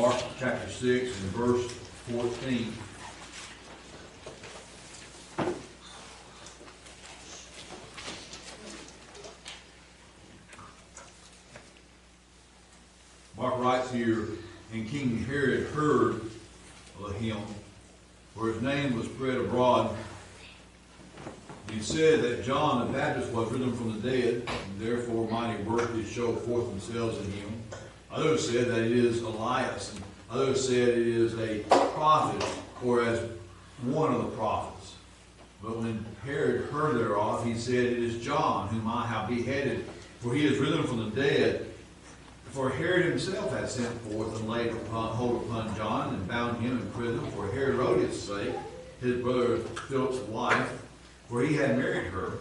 Mark chapter 6 and verse 14. Mark writes here, and King Herod heard of him, for his name was spread abroad. And he said that John the Baptist was risen from the dead, and therefore mighty works did show forth themselves in him. Others said that it is Elias, and others said it is a prophet, or as one of the prophets. But when Herod heard thereof, he said, it is John, whom I have beheaded, for he is risen from the dead. For Herod himself had sent forth and laid hold upon John, and bound him in prison for Herodias' sake, his brother Philip's wife, for he had married her.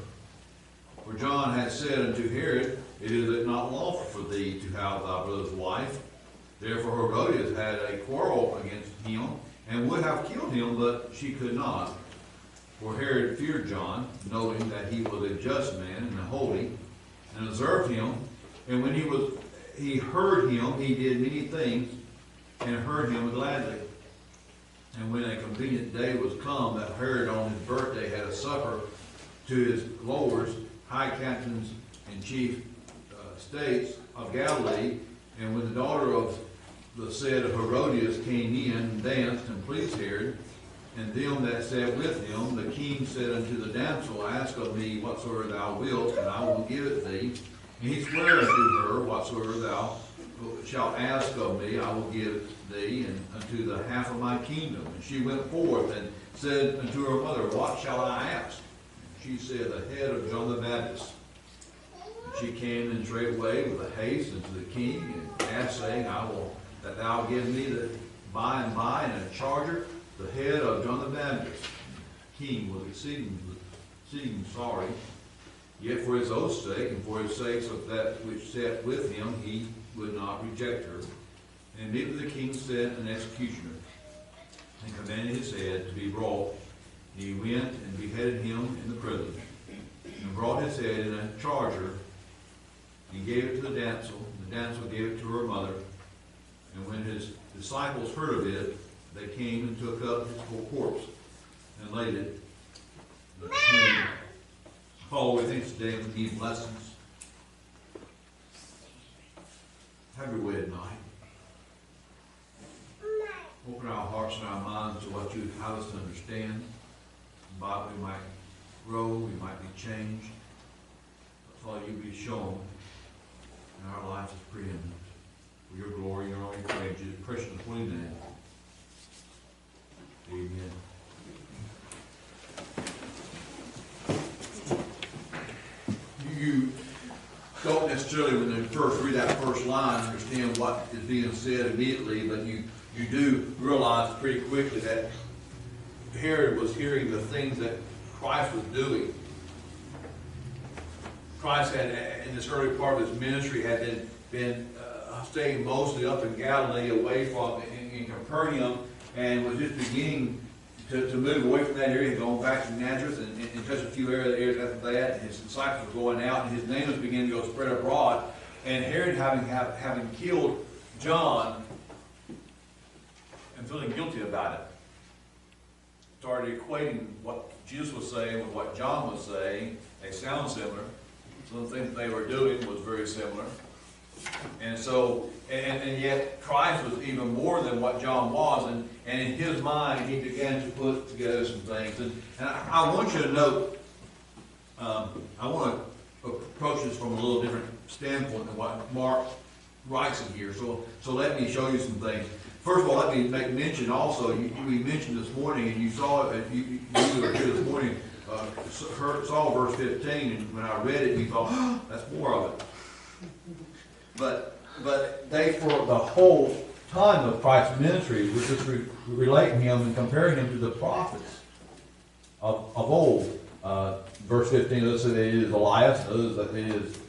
For John had said unto Herod, it is not lawful for thee to have thy brother's wife. Therefore Herodias had a quarrel against him, and would have killed him, but she could not. For Herod feared John, knowing that he was a just man and holy, and observed him. And when he heard him, he did many things, and heard him gladly. And when a convenient day was come, that Herod on his birthday had a supper to his lords, high captains, and chief states of Galilee. And when the daughter of the said Herodias came in, and danced, and pleased Herod, and them that sat with him, the king said unto the damsel, ask of me whatsoever thou wilt, and I will give it thee. And he sware unto her, whatsoever thou shalt ask of me, I will give thee, and unto the half of my kingdom. And she went forth and said unto her mother, what shall I ask? And she said, the head of John the Baptist. And she came in straightway with a haste unto the king, and asked, saying, I will that thou give me the by and by in a charger the head of John the Baptist. And the king was exceeding sorry. Yet for his oath's sake, and for his sakes of that which sat with him, he would not reject her. And immediately the king sent an executioner, and commanded his head to be brought. And he went and beheaded him in the prison, and brought his head in a charger, and gave it to the damsel. The damsel gave it to her mother. And when his disciples heard of it, they came and took up his whole corpse, and laid it in the tomb. Father, we thank you today for these blessings. Have your way tonight. Open our hearts and our minds to what you would have us to understand. But we might grow, we might be changed. But Father, you be shown in our lives as preeminent. For your glory, your only praise, in your precious holy name. Amen. You don't necessarily, when you first read that first line, understand what is being said immediately, but you do realize pretty quickly that Herod was hearing the things that Christ was doing. Christ had, in this early part of his ministry, had been staying mostly up in Galilee, away from in Capernaum, and was just beginning to move away from that area, going back to Nazareth, and just a few areas after that. And his disciples were going out, and his name was beginning to go spread abroad. And Herod, having killed John, and feeling guilty about it, started equating what Jesus was saying with what John was saying. They sound similar. Some of the things that they were doing was very similar. And so, and yet Christ was even more than what John was, and in his mind he began to put together some things. And I want you to note, I want to approach this from a little different standpoint than what Mark writes in here. So let me show you some things. First of all, let me make mention also, we mentioned this morning, and you saw it, you were here this morning, saw verse 15, and when I read it, you thought, oh, that's more of it. But they, for the whole time of Christ's ministry, were just relating him and comparing him to the prophets of old. Verse 15, others say that it is Elias, others that it is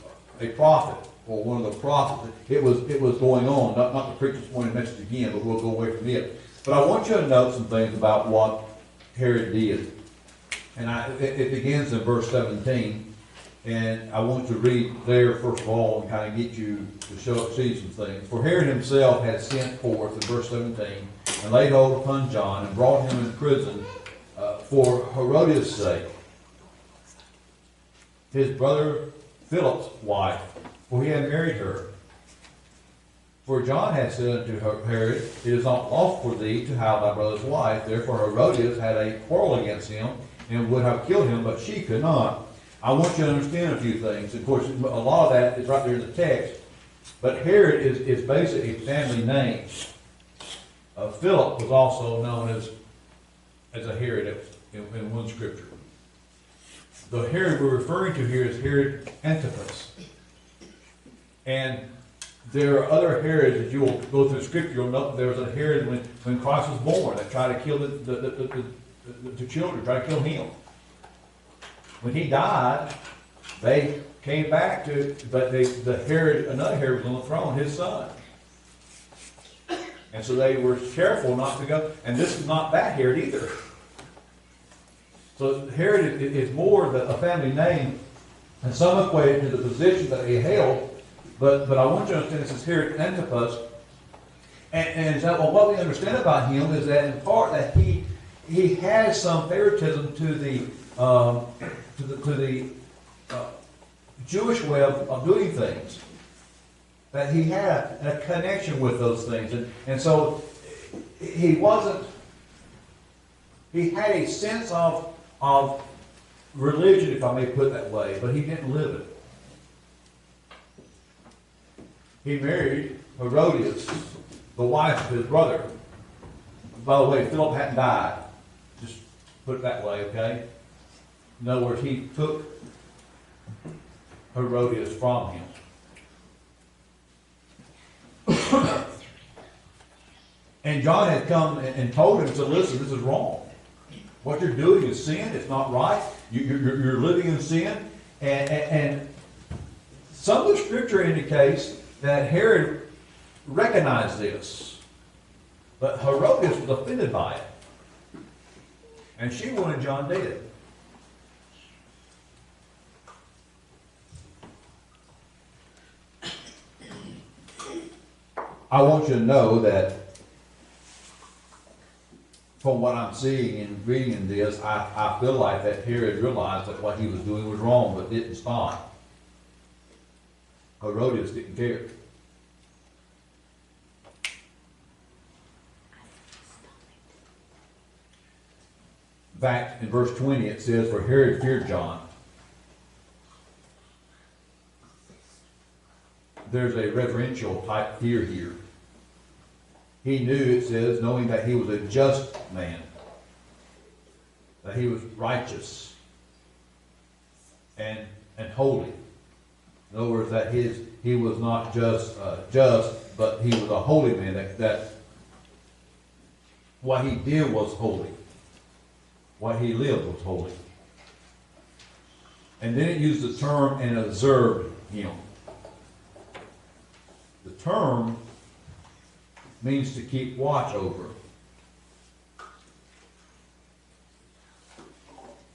a prophet, or one of the prophets. It was going on, not to preach this morning message again, but we'll go away from it. But I want you to note some things about what Herod did. And it begins in verse 17. And I want to read there first of all and kind of get you to see some things. For Herod himself had sent forth, in verse 17, and laid hold upon John and brought him into prison for Herodias' sake, his brother Philip's wife, for he had married her. For John had said unto Herod, it is not lawful for thee to have thy brother's wife. Therefore Herodias had a quarrel against him, and would have killed him, but she could not. I want you to understand a few things. Of course, a lot of that is right there in the text. But Herod is basically a family name. Philip was also known as a Herod in one scripture. The Herod we're referring to here is Herod Antipas. And there are other Herods that you will go through scripture. You'll know there was a Herod when Christ was born that tried to kill the children, tried to kill him. When he died, they came back to, but another Herod was on the throne, his son. And so they were careful not to go, and this is not that Herod either. So Herod is more a family name, and some equate it to the position that he held, but I want you to understand this is Herod Antipas, and so, well, what we understand about him is that in part that he has some favoritism to the Jewish way of doing things. That he had a connection with those things. And so he had a sense of religion, if I may put it that way, but he didn't live it. He married Herodias, the wife of his brother. By the way, Philip hadn't died. Just put it that way, okay? In other words, he took Herodias from him. And John had come and told him, so listen, this is wrong. What you're doing is sin. It's not right. You're living in sin. And some of the scripture indicates that Herod recognized this. But Herodias was offended by it. And she wanted John dead. I want you to know that from what I'm seeing and reading in this, I feel like that Herod realized that what he was doing was wrong, but didn't stop. Herodias didn't care. In fact, in verse 20 it says, for Herod feared John. There's a reverential type fear here. He knew, it says, knowing that he was a just man, that he was righteous and holy. In other words, that he was not just but he was a holy man. That what he did was holy. What he lived was holy. And then it used the term and observed him. The term means to keep watch over.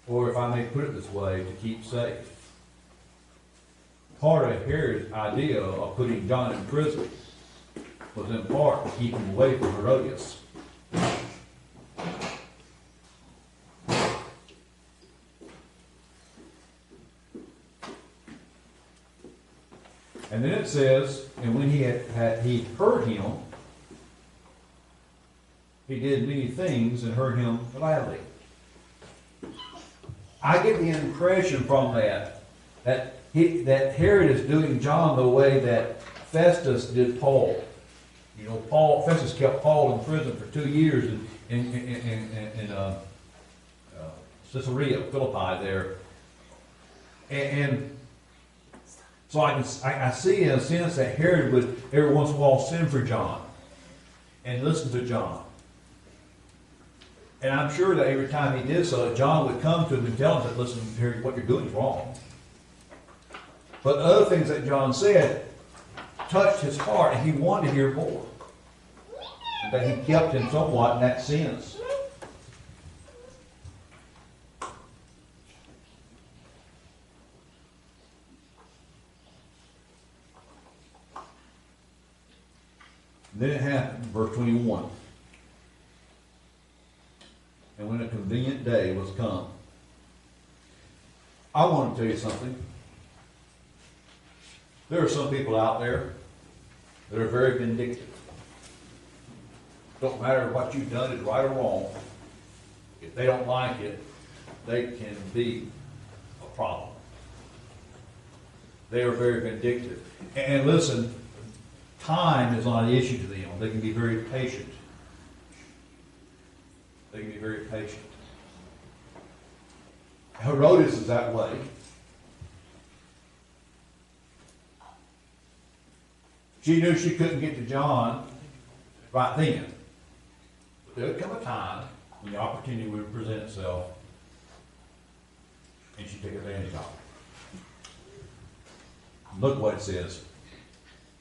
Or if I may put it this way, to keep safe. Part of Herod's idea of putting John in prison was in part to keep him away from Herodias. And then it says, and when he heard him, he did many things and heard him gladly. I get the impression from that Herod is doing John the way that Festus did Paul. You know, Festus kept Paul in prison for 2 years in Caesarea Philippi there, and so I see in a sense that Herod would every once in a while send for John and listen to John. And I'm sure that every time he did so, John would come to him and tell him that, listen, Herod, what you're doing is wrong. But other things that John said touched his heart, and he wanted to hear more. And that he kept him somewhat in that sense. Then it happened, verse 21. And when a convenient day was come, I want to tell you something. There are some people out there that are very vindictive. Don't matter what you've done is right or wrong. If they don't like it, they can be a problem. They are very vindictive. And listen, time is not an issue to them. They can be very patient. They can be very patient. Herodias is that way. She knew she couldn't get to John right then. But there would come a time when the opportunity would present itself, and she'd take advantage of it. Look what it says.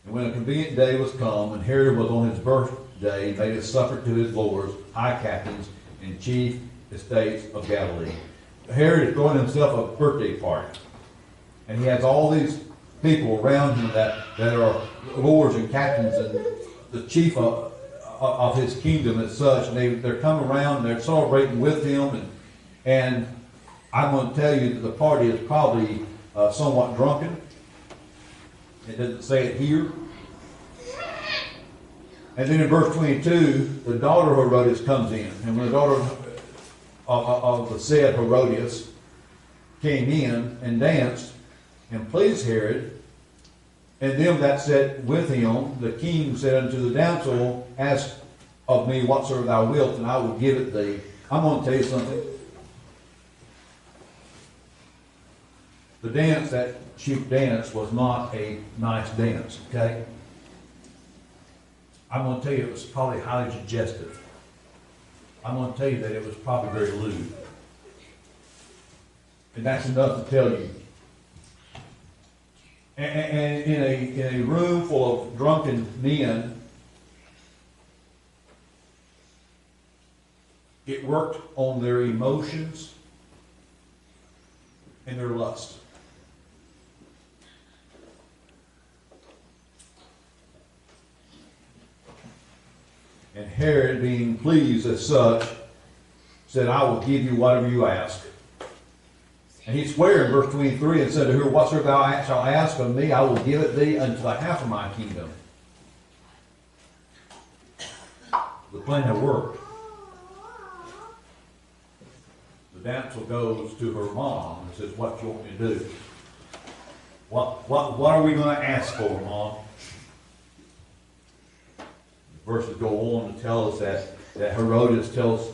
And when a convenient day was come, and Herod was on his birthday, and made a supper to his lords, high captains, and chief estates of Galilee. Herod is throwing himself a birthday party. And he has all these people around him that are lords and captains and the chief of his kingdom as such. And they're coming around and they're celebrating with him. And I'm going to tell you that the party is probably somewhat drunken. It doesn't say it here. And then in verse 22, the daughter of Herodias comes in. And when the daughter of the said Herodias came in and danced and pleased Herod, and them that sat with him, the king said unto the damsel, ask of me whatsoever thou wilt, and I will give it thee. I'm going to tell you something. The dance that she danced was not a nice dance, okay? I'm going to tell you it was probably highly suggestive. I'm going to tell you that it was probably very lewd. And that's enough to tell you. And in a room full of drunken men, it worked on their emotions and their lust. And Herod, being pleased as such, said, I will give you whatever you ask. And he sware in verse 23 and said to her, whatsoever thou shalt ask of me, I will give it thee unto the half of my kingdom. The plan had worked. The damsel goes to her mom and says, what do you want me to do? What are we going to ask for, Mom? Verses go on to tell us that Herodias tells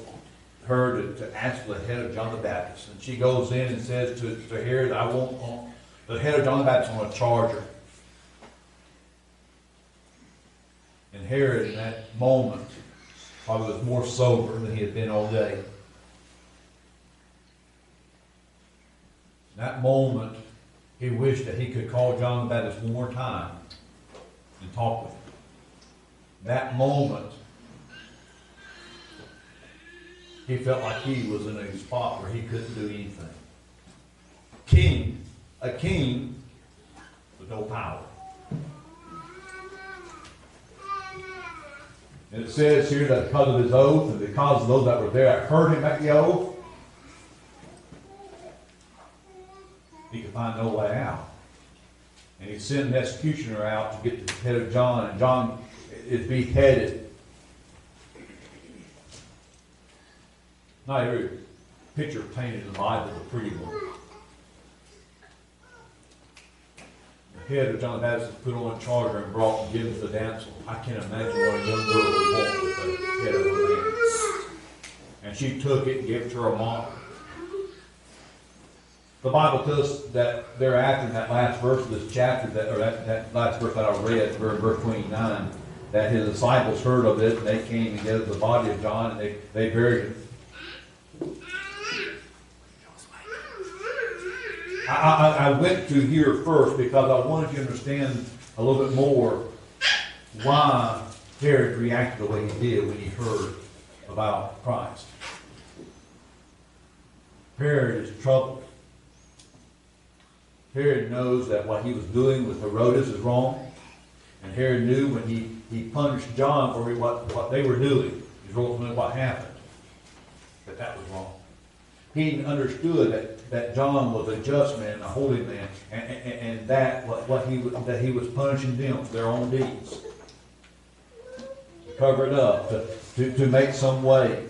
her to ask for the head of John the Baptist. And she goes in and says to Herod, I want the head of John the Baptist on a charger. And Herod, in that moment, probably was more sober than he had been all day. In that moment, he wished that he could call John the Baptist one more time and talk with him. That moment, he felt like he was in a spot where he couldn't do anything. A king with no power. And it says here that because of his oath and because of those that were there that heard him at the oath, he could find no way out. And he sent an executioner out to get the head of John, and John is beheaded. Not every picture painted in the Bible is a pretty one. The head of John the Baptist is put on a charger and brought and given to the damsel. I can't imagine what a young girl would want with the head of a man. And she took it and gave it to her mom. The Bible tells us that thereafter, in that last verse of this chapter, that last verse that I read, verse 29, that his disciples heard of it, and they came and gathered the body of John, and they buried him. I went to here first because I wanted you to understand a little bit more why Herod reacted the way he did when he heard about Christ. Herod is troubled. Herod knows that what he was doing with Herodias is wrong. And Herod knew when he punished John for what they were doing, is ultimately what happened. But that was wrong. He understood that John was a just man, a holy man, and that he was punishing them for their own deeds. To cover it up, to make some way.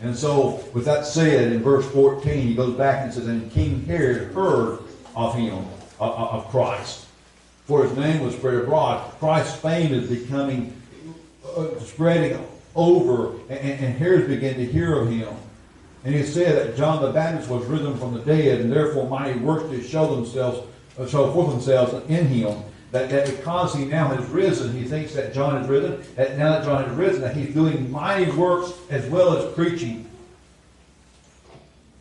And so, with that said, in verse 14, he goes back and says, and King Herod heard of him, of Christ, for his name was spread abroad. Christ's fame is becoming, spreading over, and Herod began to hear of him. And he said that John the Baptist was risen from the dead, and therefore mighty works did show forth themselves in him. That because he now has risen, he thinks that John has risen. That now that John has risen, that he's doing mighty works as well as preaching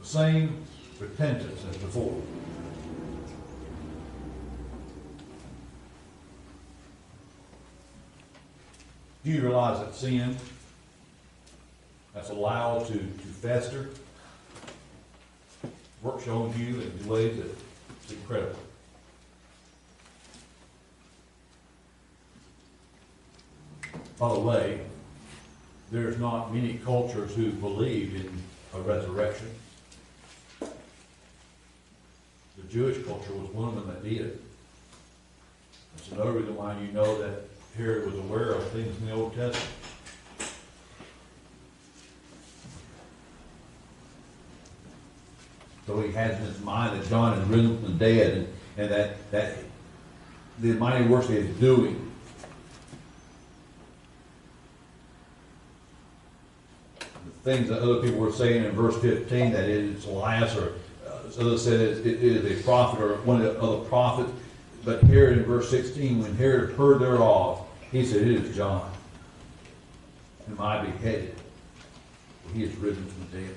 the same repentance as before. Do you realize that sin that's allowed to fester works on you in ways that it's incredible? By the way, there's not many cultures who believe in a resurrection. The Jewish culture was one of them that did. That's another reason why you know that Herod was aware of things in the Old Testament. So he has in his mind that John is risen from the dead, and that the mighty works that he's doing. The things that other people were saying in verse 15, that it's Elias, or others said it is a prophet or one of the other prophets. But here in verse 16, when Herod heard thereof, he said, it is John, whom I beheaded, for he is risen from the dead.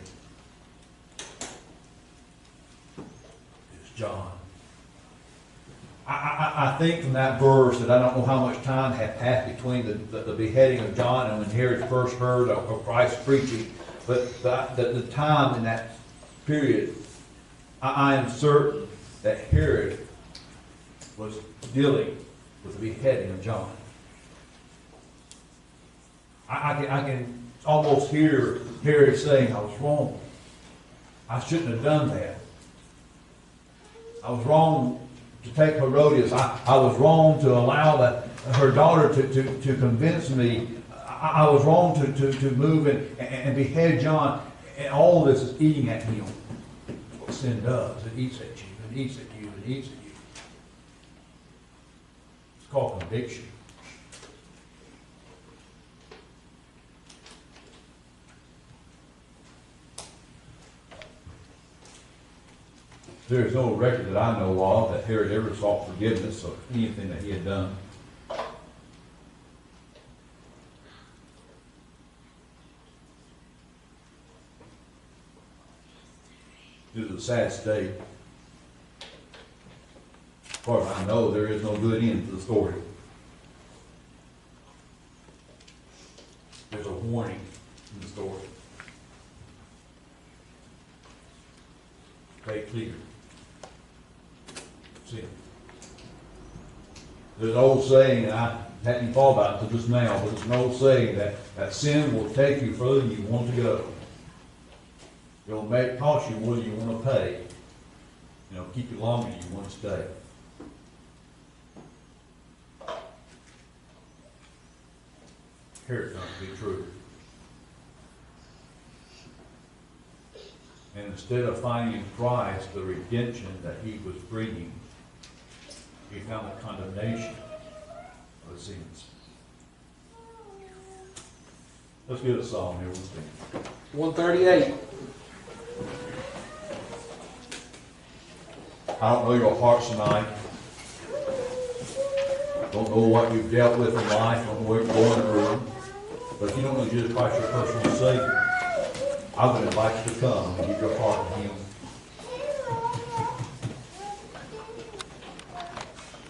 John. I think from that verse that I don't know how much time had passed between the beheading of John and when Herod first heard of Christ preaching, but the time in that period, I am certain that Herod was dealing with the beheading of John. I can almost hear Herod saying, I was wrong. I shouldn't have done that. I was wrong to take Herodias. I was wrong to allow her daughter to convince me. I was wrong to move and behead John. And all this is eating at him. That's what sin does. It eats at you, and eats at you, and eats at you. It's called conviction. There is no record that I know of that Herod ever sought forgiveness of anything that he had done. It was a sad state. As far as I know, there is no good end to the story. There's a warning in the story. Stay clear. Sin. There's an old saying, and I hadn't thought about it until just now, but it's an old saying that sin will take you further than you want to go. It'll cost you more than you want to pay. Keep you longer than you want to stay. Here it's not to be true. And instead of finding in Christ the redemption that he was bringing, he found the condemnation of the sins. Let's get a song here. 138. I don't know your hearts tonight. Don't know what you've dealt with in life, don't know what you're going through. But if you don't know Jesus Christ, your personal Savior, I would invite you to come and give your heart to him.